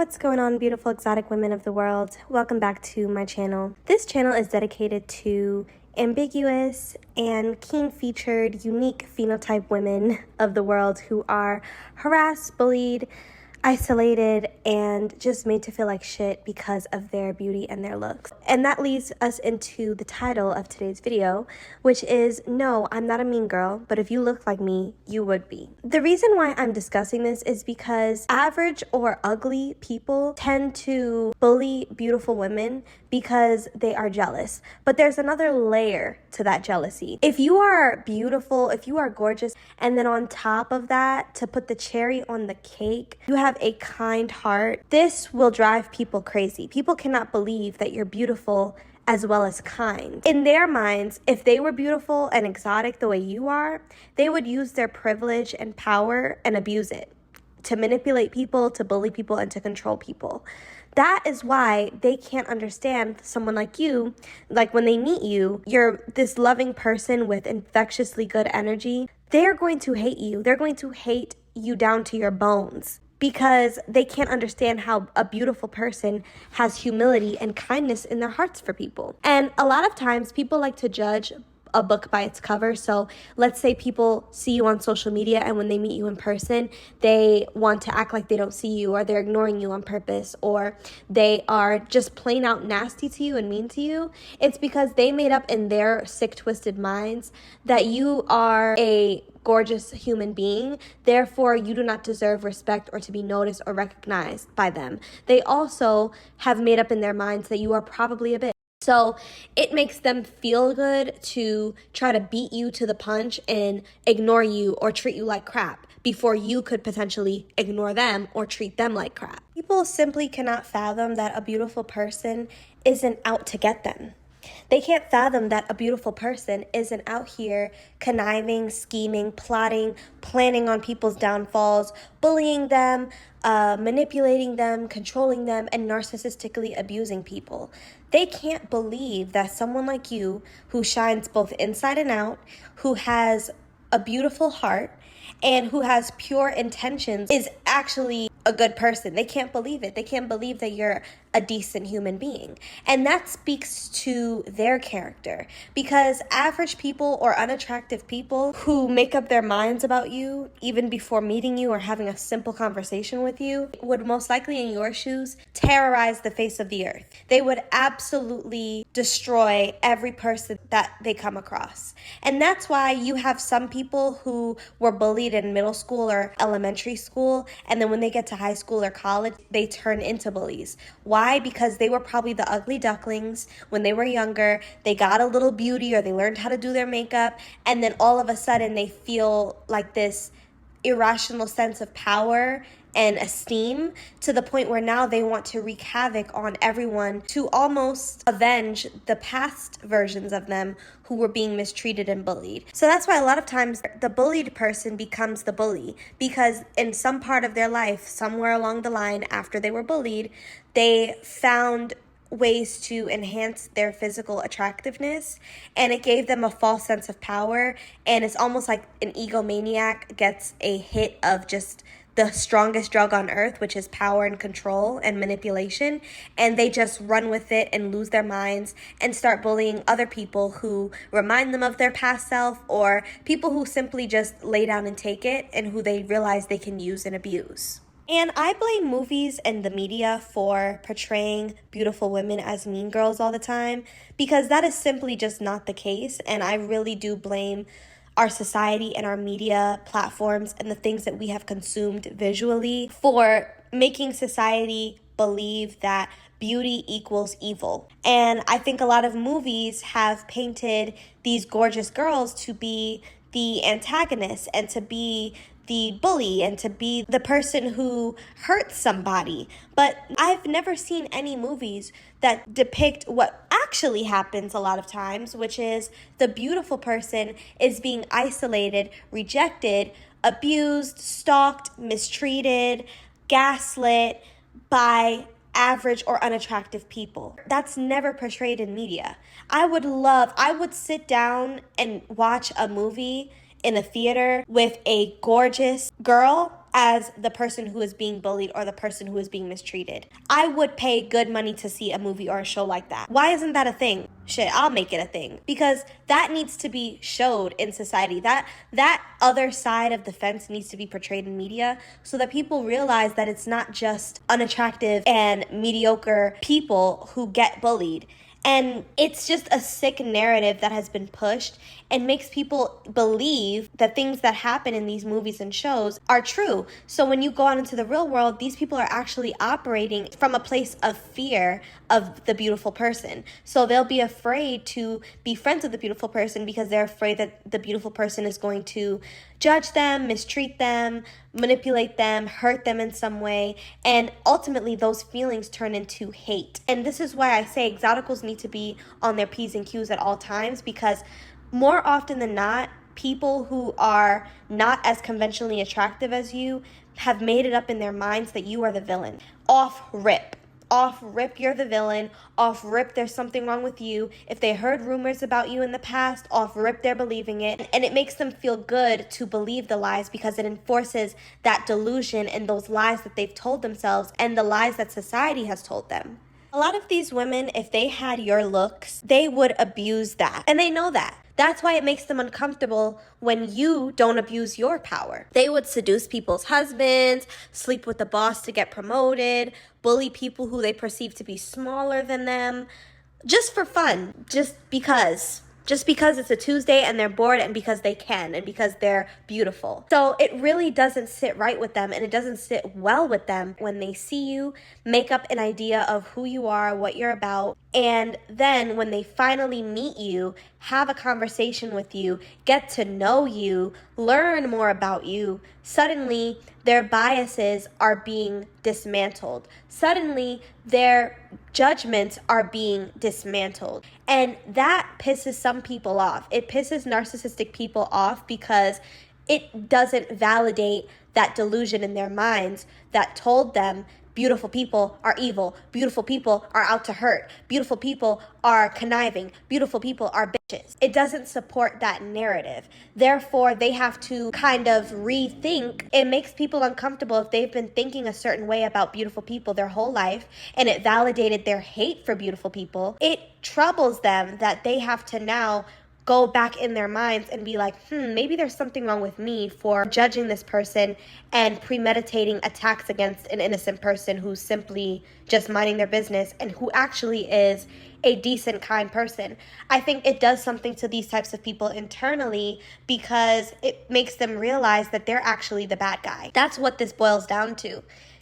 What's going on, beautiful exotic women of the world? Welcome back to my channel. This channel is dedicated to ambiguous and keen-featured, unique phenotype women of the world who are harassed, bullied, isolated, and just made to feel like shit because of their beauty and their looks. And that leads us into the title of today's video, which is, no, I'm not a mean girl, but if you look like me, you would be. The reason why I'm discussing this is because average or ugly people tend to bully beautiful women because they are jealous. But there's another layer to that jealousy. If you are beautiful, if you are gorgeous, and then on top of that, to put the cherry on the cake, you have a kind heart, this will drive people crazy. People cannot believe that you're beautiful as well as kind. In their minds, if they were beautiful and exotic the way you are, they would use their privilege and power and abuse it to manipulate people, to bully people, and to control people. That is why they can't understand someone like you. Like when they meet you, you're this loving person with infectiously good energy. They're going to hate you. They're going to hate you down to your bones because they can't understand how a beautiful person has humility and kindness in their hearts for people. And a lot of times people like to judge a book by its cover. So let's say people see you on social media and when they meet you in person, they want to act like they don't see you, or they're ignoring you on purpose, or they are just plain out nasty to you and mean to you. It's because they made up in their sick, twisted minds that you are a gorgeous human being, therefore you do not deserve respect or to be noticed or recognized by them. They also have made up in their minds that you are probably a bitch. So it makes them feel good to try to beat you to the punch and ignore you or treat you like crap before you could potentially ignore them or treat them like crap. People simply cannot fathom that a beautiful person isn't out to get them. They can't fathom that a beautiful person isn't out here conniving, scheming, plotting, planning on people's downfalls, bullying them, manipulating them, controlling them, and narcissistically abusing people. They can't believe that someone like you, who shines both inside and out, who has a beautiful heart, and who has pure intentions, is actually a good person. They can't believe it. They can't believe that you're a decent human being. And that speaks to their character, because average people or unattractive people who make up their minds about you even before meeting you or having a simple conversation with you would most likely, in your shoes, terrorize the face of the earth. They would absolutely destroy every person that they come across. And that's why you have some people who were bullied in middle school or elementary school, and then when they get to high school or college, they turn into bullies. Why? Because they were probably the ugly ducklings when they were younger. They got a little beauty, or they learned how to do their makeup, and then all of a sudden they feel like this irrational sense of power and esteem to the point where now they want to wreak havoc on everyone to almost avenge the past versions of them who were being mistreated and bullied. So that's why a lot of times the bullied person becomes the bully, because in some part of their life, somewhere along the line after they were bullied, they found ways to enhance their physical attractiveness, and it gave them a false sense of power. And it's almost like an egomaniac gets a hit of just the strongest drug on earth, which is power and control and manipulation, and they just run with it and lose their minds and start bullying other people who remind them of their past self, or people who simply just lay down and take it and who they realize they can use and abuse. And I blame movies and the media for portraying beautiful women as mean girls all the time, because that is simply just not the case. And I really do blame our society and our media platforms and the things that we have consumed visually for making society believe that beauty equals evil. And I think a lot of movies have painted these gorgeous girls to be the antagonist and to be the bully and to be the person who hurts somebody. But I've never seen any movies that depict what actually happens a lot of times, which is the beautiful person is being isolated, rejected, abused, stalked, mistreated, gaslit by average or unattractive people. That's never portrayed in media. I would sit down and watch a movie in a theater with a gorgeous girl as the person who is being bullied or the person who is being mistreated. I would pay good money to see a movie or a show like that. Why isn't that a thing? Shit, I'll make it a thing, because that needs to be showed in society. That other side of the fence needs to be portrayed in media so that people realize that it's not just unattractive and mediocre people who get bullied. And it's just a sick narrative that has been pushed and makes people believe that things that happen in these movies and shows are true. So when you go out into the real world, these people are actually operating from a place of fear of the beautiful person. So they'll be afraid to be friends with the beautiful person because they're afraid that the beautiful person is going to judge them, mistreat them, manipulate them, hurt them in some way, and ultimately those feelings turn into hate. And this is why I say exoticals need to be on their P's and Q's at all times, because more often than not, people who are not as conventionally attractive as you have made it up in their minds that you are the villain. Off rip, you're the villain. Off rip, there's something wrong with you. If they heard rumors about you in the past, off rip, they're believing it. And it makes them feel good to believe the lies because it enforces that delusion and those lies that they've told themselves and the lies that society has told them. A lot of these women, if they had your looks, they would abuse that. And they know that. That's why it makes them uncomfortable when you don't abuse your power. They would seduce people's husbands, sleep with the boss to get promoted, bully people who they perceive to be smaller than them, just for fun, just because it's a Tuesday and they're bored and because they can and because they're beautiful. So it really doesn't sit right with them, and it doesn't sit well with them when they see you, make up an idea of who you are, what you're about, and then when they finally meet you, have a conversation with you, get to know you, learn more about you, suddenly their biases are being dismantled. Suddenly their judgments are being dismantled. And that pisses some people off. It pisses narcissistic people off because it doesn't validate that delusion in their minds that told them beautiful people are evil, beautiful people are out to hurt, beautiful people are conniving, beautiful people are bitches. It doesn't support that narrative. Therefore, they have to kind of rethink. It makes people uncomfortable if they've been thinking a certain way about beautiful people their whole life and it validated their hate for beautiful people. It troubles them that they have to now go back in their minds and be like, maybe there's something wrong with me for judging this person and premeditating attacks against an innocent person who's simply just minding their business and who actually is a decent, kind person. I think it does something to these types of people internally because it makes them realize that they're actually the bad guy. That's what this boils down to.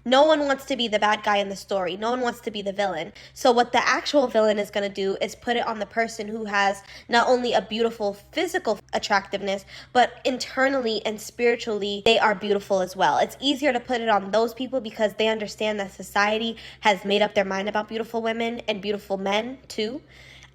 No one wants to be the bad guy in the story. No one wants to be the villain. So what the actual villain is going to do is put it on the person who has not only a beautiful physical attractiveness, but internally and spiritually, they are beautiful as well. It's easier to put it on those people because they understand that society has made up their mind about beautiful women and beautiful men too,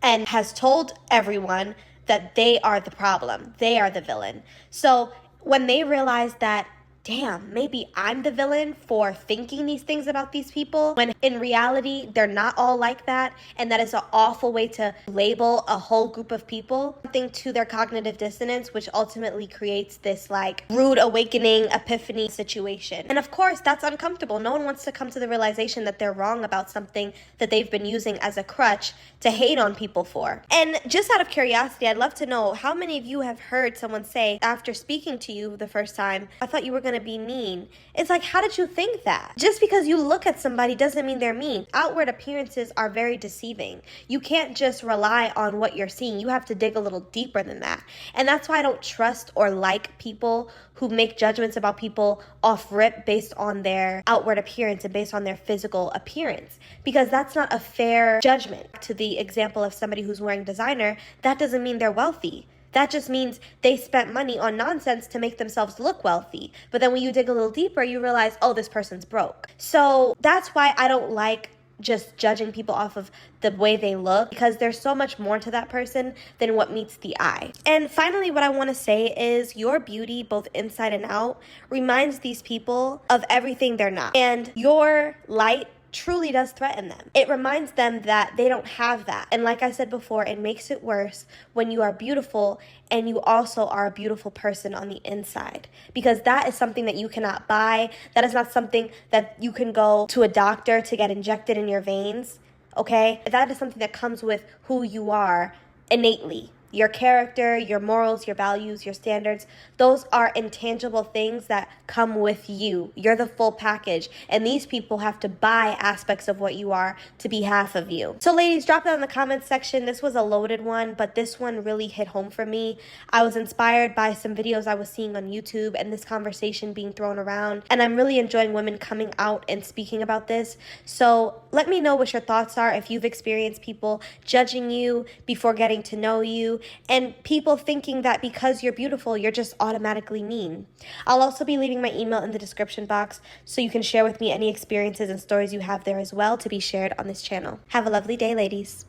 and has told everyone that they are the problem. They are the villain. So when they realize that, damn, maybe I'm the villain for thinking these things about these people, when in reality, they're not all like that, and that is an awful way to label a whole group of people, something to their cognitive dissonance, which ultimately creates this like rude awakening, epiphany situation. And of course, that's uncomfortable. No one wants to come to the realization that they're wrong about something that they've been using as a crutch to hate on people for. And just out of curiosity, I'd love to know how many of you have heard someone say after speaking to you the first time, I thought you were going to be mean. It's like, how did you think that? Just because you look at somebody doesn't mean they're mean. Outward appearances are very deceiving. You can't just rely on what you're seeing. You have to dig a little deeper than that. And that's why I don't trust or like people who make judgments about people off rip based on their outward appearance and based on their physical appearance, because that's not a fair judgment. To the example of somebody who's wearing designer, that doesn't mean they're wealthy. That just means they spent money on nonsense to make themselves look wealthy. But then when you dig a little deeper, you realize, oh, this person's broke. So that's why I don't like just judging people off of the way they look, because there's so much more to that person than what meets the eye. And finally, what I want to say is your beauty, both inside and out, reminds these people of everything they're not. And your light truly does threaten them. It reminds them that they don't have that. And like I said before, it makes it worse when you are beautiful and you also are a beautiful person on the inside, because that is something that you cannot buy. That is not something that you can go to a doctor to get injected in your veins, okay? That is something that comes with who you are innately. Your character, your morals, your values, your standards, those are intangible things that come with you. You're the full package, and these people have to buy aspects of what you are to be half of you. So ladies, drop that in the comments section. This was a loaded one, but this one really hit home for me. I was inspired by some videos I was seeing on YouTube and this conversation being thrown around, and I'm really enjoying women coming out and speaking about this. So let me know what your thoughts are if you've experienced people judging you before getting to know you, and people thinking that because you're beautiful, you're just automatically mean. I'll also be leaving my email in the description box so you can share with me any experiences and stories you have there as well to be shared on this channel. Have a lovely day, ladies.